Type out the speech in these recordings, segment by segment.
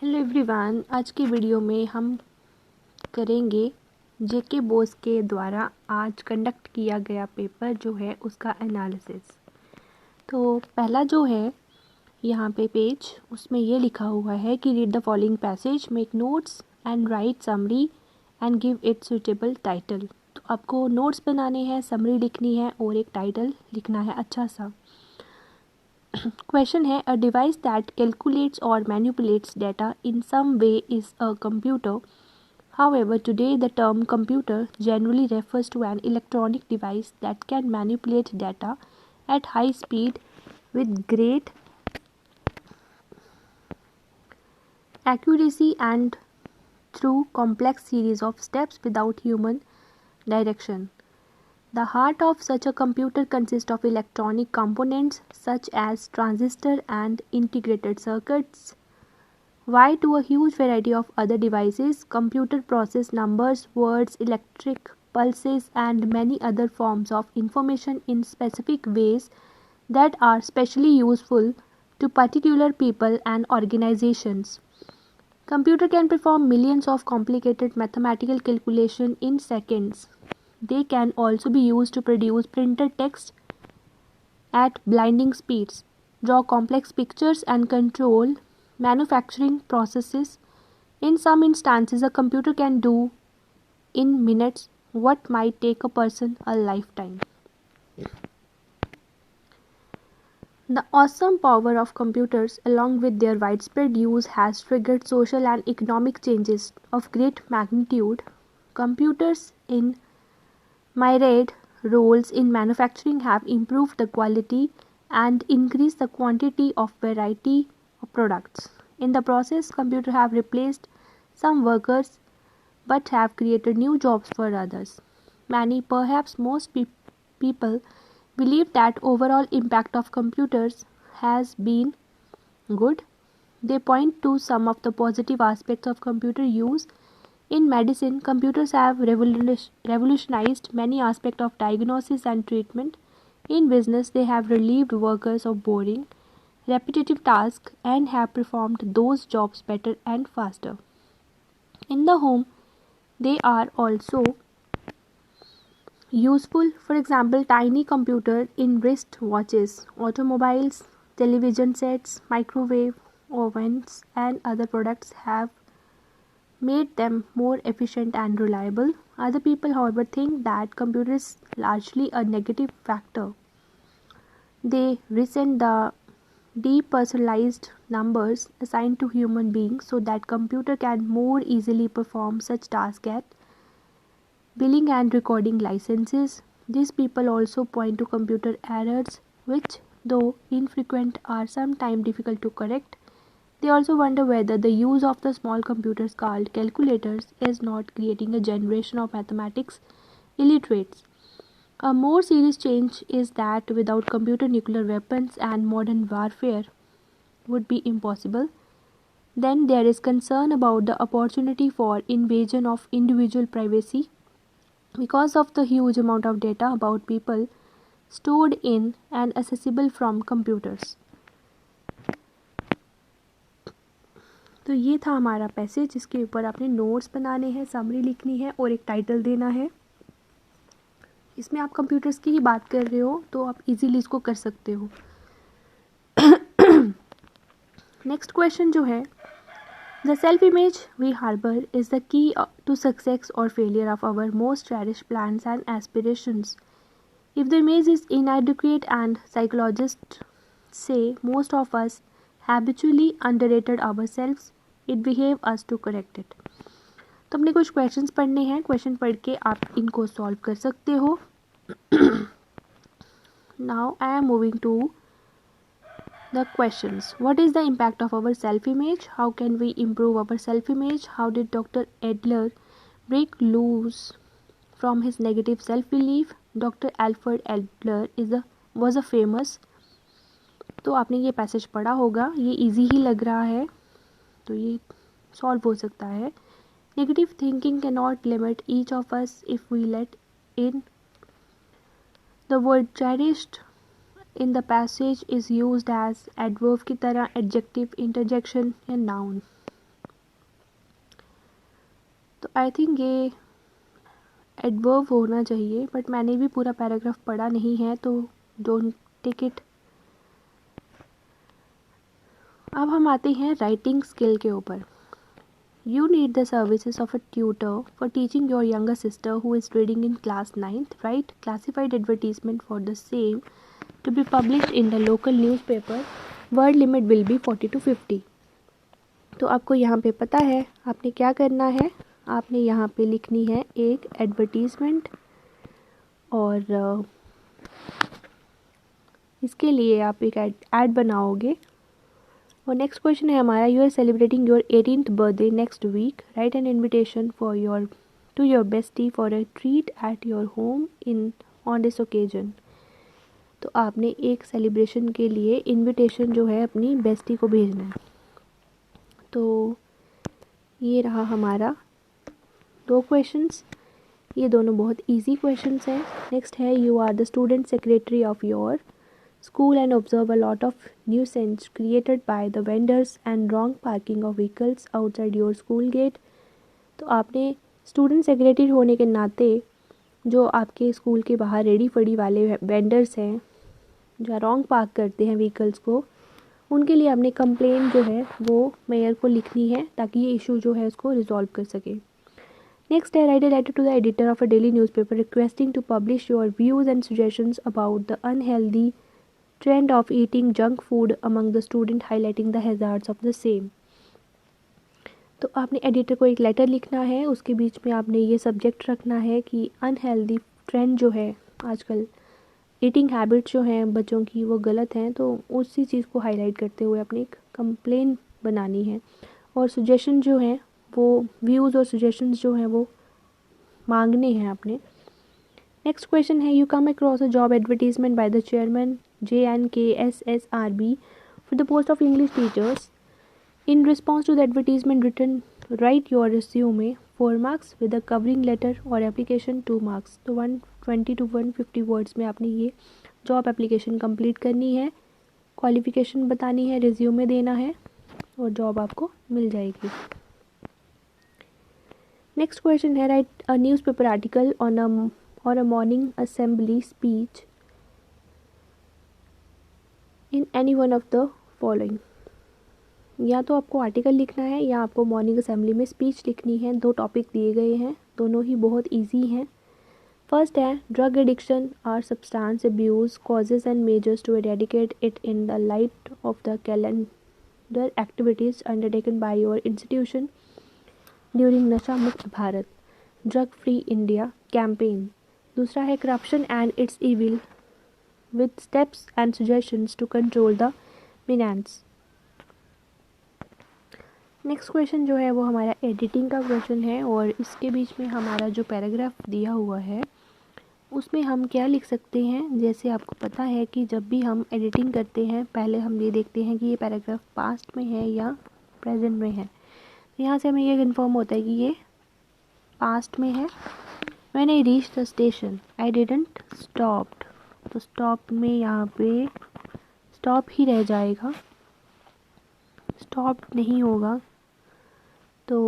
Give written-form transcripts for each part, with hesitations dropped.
Hello everyone, आज की video में हम करेंगे जेके बोस के द्वारा आज कंडक्ट किया गया पेपर जो है उसका एनालिसिस। तो पहला जो है यहाँ पे पेज, उसमें ये लिखा हुआ है कि read the following passage, make notes and right summary and give it suitable title. तो आपको नोट्स बनाने हैं, समरी लिखनी है और एक टाइटल लिखना है अच्छा सा। क्वेश्चन है, अ डिवाइस दैट कैलकुलेट्स और manipulates data in some way is a computer. However, today the term computer generally refers to an electronic device that can manipulate data at high speed with great accuracy and through complex series of steps without human direction. The heart of such a computer consists of electronic components such as transistor and integrated circuits. Why to a huge variety of other devices, computer process numbers, words, electric pulses and many other forms of information in specific ways that are specially useful to particular people and organizations. Computer can perform millions of complicated mathematical calculations in seconds. They can also be used to produce printed text at blinding speeds, draw complex pictures and control manufacturing processes. In some instances, a computer can do in minutes what might take a person a lifetime. The awesome power of computers, along with their widespread use, has triggered social and economic changes of great magnitude. Computers in myriad roles in manufacturing have improved the quality and increased the quantity of variety of products. In the process, computers have replaced some workers but have created new jobs for others. Many, perhaps most people believe that overall impact of computers has been good. They point to some of the positive aspects of computer use. In medicine, computers have revolutionized many aspects of diagnosis and treatment. In business, they have relieved workers of boring, repetitive tasks and have performed those jobs better and faster. In the home, they are also useful. For example, tiny computer in wrist watches, automobiles, television sets, microwave ovens and other products have made them more efficient and reliable. Other people, however, think that computer is largely a negative factor. They resent the depersonalized numbers assigned to human beings so that computer can more easily perform such tasks as billing and recording licenses. These people also point to computer errors which, though infrequent, are sometimes difficult to correct. They also wonder whether the use of the small computers called calculators is not creating a generation of mathematics illiterates. A more serious change is that without computer, nuclear weapons and modern warfare would be impossible. Then there is concern about the opportunity for invasion of individual privacy because of the huge amount of data about people stored in and accessible from computers. तो ये था हमारा passage जिसके ऊपर आपने notes बनाने हैं, summary लिखनी है और एक टाइटल देना है. इसमें आप कंप्यूटर्स की ही बात कर रहे हो तो आप इजीली इसको कर सकते हो. नेक्स्ट क्वेश्चन जो है, the self image we harbour is the key to success और failure of our most cherished plans and aspirations. If the image is inadequate and psychologists say most of us habitually underrated ourselves, it behave us to correct it. तो अपने कुछ questions पढ़ने हैं. Question पढ़ के आप इनको सॉल्व कर सकते हो. Now I am moving to the questions. What is the impact of our self-image? How can we improve our self-image? How did Dr. Adler break loose from his negative self-belief? Dr. Alfred Adler was a famous. तो आपने ये passage पढ़ा होगा, ये easy ही लग रहा है तो ये सॉल्व हो सकता है. Negative thinking can not limit each of us if we let in. The word cherished in the passage is used as adverb की तरह, एडजेक्टिव, इंटरजेक्शन या नाउन. तो आई थिंक ये एडवर्ब होना चाहिए, बट मैंने भी पूरा पैराग्राफ पढ़ा नहीं है, तो डोंट टेक इट। अब हम आते हैं राइटिंग स्किल के ऊपर। You need the services of a tutor for teaching your younger sister who is reading in class 9th. Write classified advertisement for the same to be published in the local newspaper. Word limit will be 40 to 50. तो आपको यहाँ पे पता है आपने क्या करना है। आपने यहाँ पे लिखनी है एक एडवर्टीज़मेंट, और इसके लिए आप एक ऐड बनाओगे। और नेक्स्ट क्वेश्चन है हमारा, you are celebrating your 18th birthday next week, right an invitation for your bestie for a treat at your home in on this occasion. तो आपने एक सेलिब्रेशन के लिए इनविटेशन जो है अपनी बेस्टी को भेजना है। तो ये रहा हमारा 2 क्वेश्चंस, ये दोनों बहुत इजी क्वेश्चंस हैं। नेक्स्ट है, you are the student secretary of your school and observe a lot of nuisance created by the vendors and wrong parking of vehicles outside your school gate। तो आपने student secretary होने के नाते जो आपके school के बाहर रेडी फड़ी वाले वेंडर्स हैं जो रॉन्ग पार्क करते हैं व्हीकल्स को, उनके लिए आपने कंप्लेन जो है वो मेयर को लिखनी है ताकि ये इशू जो है उसको रिजॉल्व कर सके। नेक्स्ट है, write a letter to the editor of a daily newspaper requesting to publish your views and suggestions about the unhealthy trend of eating junk food among the student, highlighting the hazards of the same। तो आपने editor को एक letter लिखना है, उसके बीच में आपने ये सब्जेक्ट रखना है कि अनहेल्दी ट्रेंड जो है आजकल, ईटिंग हैबिट्स जो हैं बच्चों की वो गलत हैं, तो उसी चीज़ को हाईलाइट करते हुए अपनी एक कंप्लेन बनानी है। और सजेशन जो हैं वो व्यूज़ और सजेशंस जो हैं वो मांगने हैं आपने। नेक्स्ट क्वेश्चन है, you come across a job advertisement by the chairman JNKSSRB for the post of English teachers. In response to the advertisement written, write your resume 4 marks with a covering letter or application 2 marks। तो 120 to 150 words में आपने ये job application complete करनी है, qualification बतानी है, resume देना है और जॉब आपको मिल जाएगी। नेक्स्ट क्वेश्चन है, write a newspaper article on a morning assembly speech in any one of the following। या तो आपको आर्टिकल लिखना है या आपको मॉर्निंग असेंबली में स्पीच लिखनी है। 2 टॉपिक दिए गए हैं, दोनों ही बहुत इजी हैं। फर्स्ट है, ड्रग एडिक्शन और substance abuse causes and measures to eradicate it in the light of the calendar activities undertaken by your institution during नशा मुक्त Bharat drug free India campaign. दूसरा है, corruption and its evil with steps and suggestions to control the finance। Next question जो है वो हमारा editing का question है, और इसके बीच में हमारा जो पैराग्राफ दिया हुआ है उसमें हम क्या लिख सकते हैं। जैसे आपको पता है कि जब भी हम एडिटिंग करते हैं पहले हम ये देखते हैं कि ये पैराग्राफ पास्ट में है या प्रेजेंट में है। तो यहाँ से हमें ये कन्फर्म होता है कि ये पास्ट में है। When I reached the station, I didn't stopped। तो स्टॉप में यहाँ पे स्टॉप ही रह जाएगा, स्टॉप नहीं होगा। तो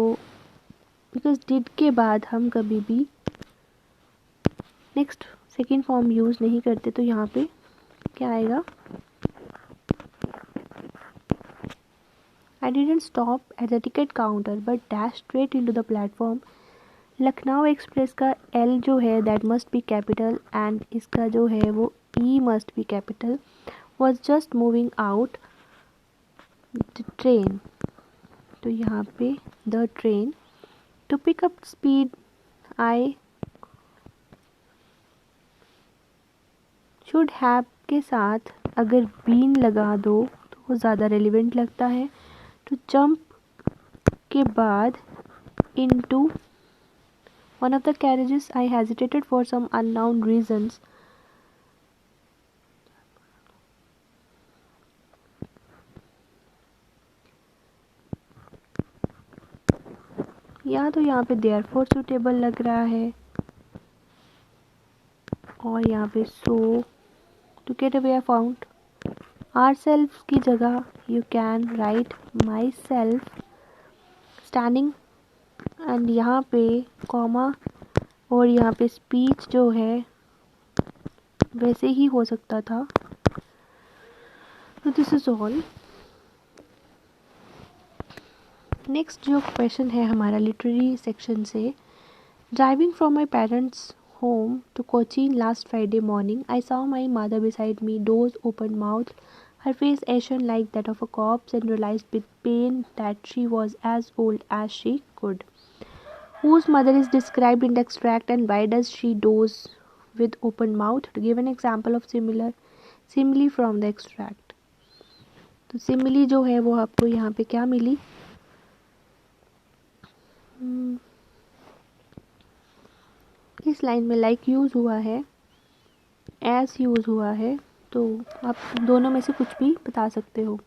बिकॉज डिड के बाद हम कभी भी नेक्स्ट सेकेंड फॉर्म यूज़ नहीं करते, तो यहाँ पे क्या आएगा, I didn't stop at the ticket counter but dashed straight into the platform। Lucknow express का L जो है that must be capital and इसका जो है वो E must be capital. Was just moving out the train. तो यहाँ पे the train to pick up speed I should have के साथ अगर बीन लगा दो तो वो ज़्यादा रेलिवेंट लगता है। टू जंप के बाद into one of the carriages I hesitated for some unknown reasons। या तो यहाँ पे therefore suitable लग रहा है, और यहाँ पे so to get away found ourselves की जगह you can write myself standing and यहाँ पे कॉमा और यहाँ पे स्पीच जो है वैसे ही हो सकता था. तो दिस इज ऑल. नेक्स्ट जो क्वेश्चन है हमारा लिटरेरी सेक्शन से. Driving from my parents home to Cochin last Friday morning, I saw my mother beside me, doors open mouthed, her face ashen like that of a corpse, and realized with pain that she was as old as she could. Whose mother is described in the extract, and why does she doze with open mouth? Give an example of simile from the extract. तो simile जो है वो आपको यहाँ पे क्या मिली? इस line में लाइक यूज़ हुआ है, एज यूज़ हुआ है, तो आप दोनों में से कुछ भी बता सकते हो.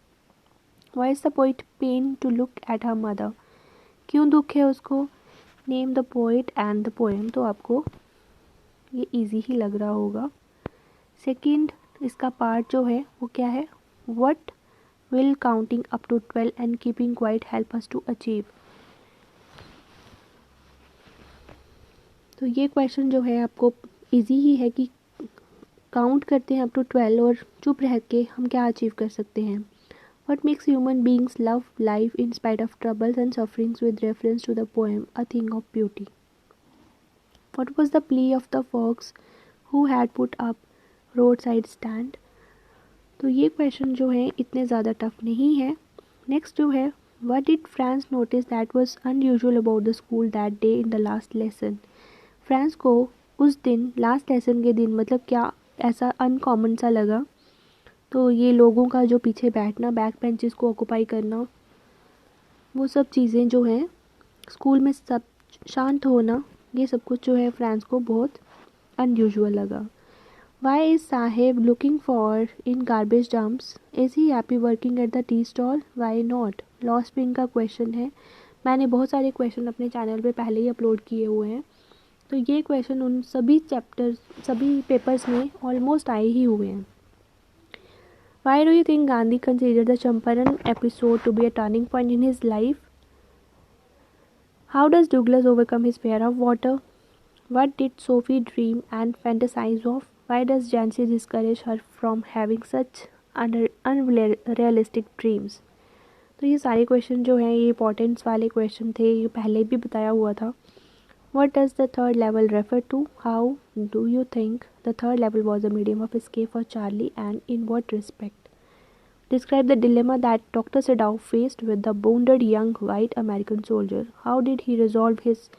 Why is the poet pain to look at her mother? क्यों दुख है उसको? Name the poet and the poem. तो आपको ये इजी ही लग रहा होगा. सेकंड इसका पार्ट जो है वो क्या है? What will counting up to 12 and keeping quiet help us to achieve? तो ये क्वेश्चन जो है आपको इजी ही है कि काउंट करते हैं अप टू 12 और चुप रह के हम क्या अचीव कर सकते हैं. What makes human beings love life in spite of troubles and sufferings, with reference to the poem A Thing of Beauty? What was the plea of the folks who had put up roadside stand? तो ये question जो है इतने ज़्यादा tough नहीं है. Next जो है, What did Franz notice that was unusual about the school that day in the last lesson? France को उस दिन लास्ट लेसन के दिन मतलब क्या ऐसा अनकॉमन सा लगा? तो ये लोगों का जो पीछे बैठना, बैक बेंचेस को ऑक्यूपाई करना, वो सब चीज़ें जो हैं, स्कूल में सब शांत होना, ये सब कुछ जो है फ्रांस को बहुत अनयूजुअल लगा. Why is Saheb looking for in garbage dumps? Is he happy working at the tea stall? Why not? Lost pink का क्वेश्चन है. मैंने बहुत सारे क्वेश्चन अपने चैनल पे पहले ही अपलोड किए हुए हैं, तो ये क्वेश्चन उन सभी चैप्टर्स, सभी पेपर्स में ऑलमोस्ट आए ही हुए हैं. Why do you think Gandhi considered the Champaran episode to be a turning point in his life? How does Douglas overcome his fear of water? What did Sophie dream and fantasize of? Why does Jansi discourage her from having such unrealistic dreams? तो ये सारे question जो हैं ये importance वाले question थे, ये पहले भी बताया हुआ था. What does the third level refer to? How do you think the third level was a medium of escape for Charlie, and in what respect? Describe the dilemma that Dr. Sedao faced with the wounded young white American soldier. How did he resolve his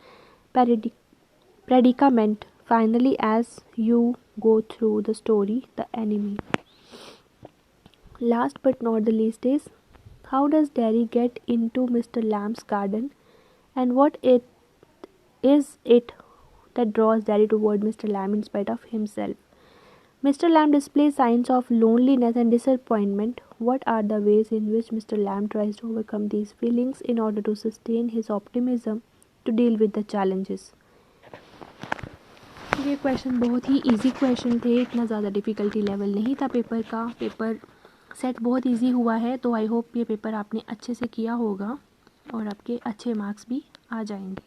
predicament? Finally, as you go through the story, the enemy. Last but not the least is, how does Derry get into Mr. Lamb's garden, and what is it that draws Derry toward Mr. Lamb in spite of himself? Mr. Lamb displays signs of loneliness and disappointment. What are the ways in which Mr. Lamb tries to overcome these feelings in order to sustain his optimism to deal with the challenges? ये question बहुत ही easy question थे, इतना ज़्यादा difficulty level नहीं था paper का. Paper set बहुत easy हुआ है, तो आई होप ये पेपर आपने अच्छे से किया होगा और आपके अच्छे मार्क्स भी आ जाएंगे.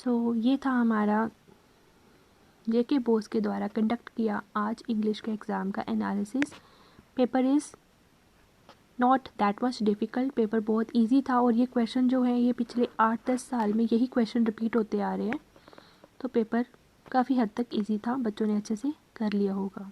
सो ये था हमारा जेके बोस के द्वारा कंडक्ट किया आज इंग्लिश के एग्ज़ाम का analysis. Paper is not that much difficult, paper बहुत इजी था, और ये क्वेश्चन जो है ये पिछले 8-10 साल में यही क्वेश्चन रिपीट होते आ रहे हैं, तो पेपर काफ़ी हद तक इजी था, बच्चों ने अच्छे से कर लिया होगा.